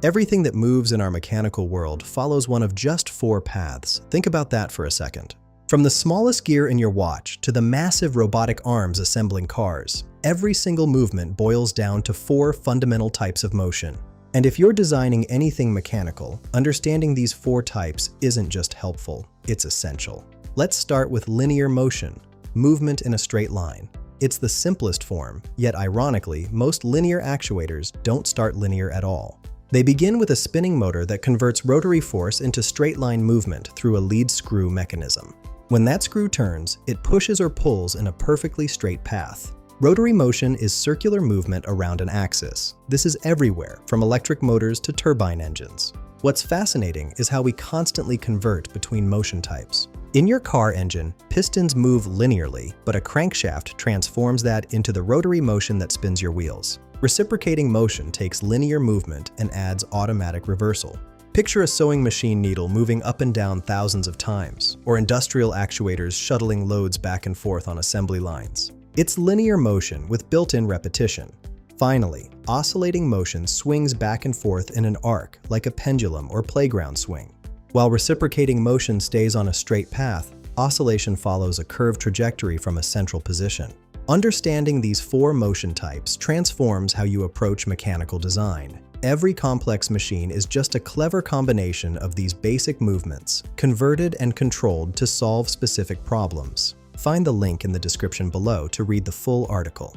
Everything that moves in our mechanical world follows one of just 4 paths. Think about that for a second. From the smallest gear in your watch to the massive robotic arms assembling cars, every single movement boils down to 4 fundamental types of motion. And if you're designing anything mechanical, understanding these 4 types isn't just helpful, it's essential. Let's start with linear motion, movement in a straight line. It's the simplest form, yet ironically, most linear actuators don't start linear at all. They begin with a spinning motor that converts rotary force into straight-line movement through a lead screw mechanism. When that screw turns, it pushes or pulls in a perfectly straight path. Rotary motion is circular movement around an axis. This is everywhere, from electric motors to turbine engines. What's fascinating is how we constantly convert between motion types. In your car engine, pistons move linearly, but a crankshaft transforms that into the rotary motion that spins your wheels. Reciprocating motion takes linear movement and adds automatic reversal. Picture a sewing machine needle moving up and down thousands of times, or industrial actuators shuttling loads back and forth on assembly lines. It's linear motion with built-in repetition. Finally, oscillating motion swings back and forth in an arc like a pendulum or playground swing. While reciprocating motion stays on a straight path, oscillation follows a curved trajectory from a central position. Understanding these 4 motion types transforms how you approach mechanical design. Every complex machine is just a clever combination of these basic movements, converted and controlled to solve specific problems. Find the link in the description below to read the full article.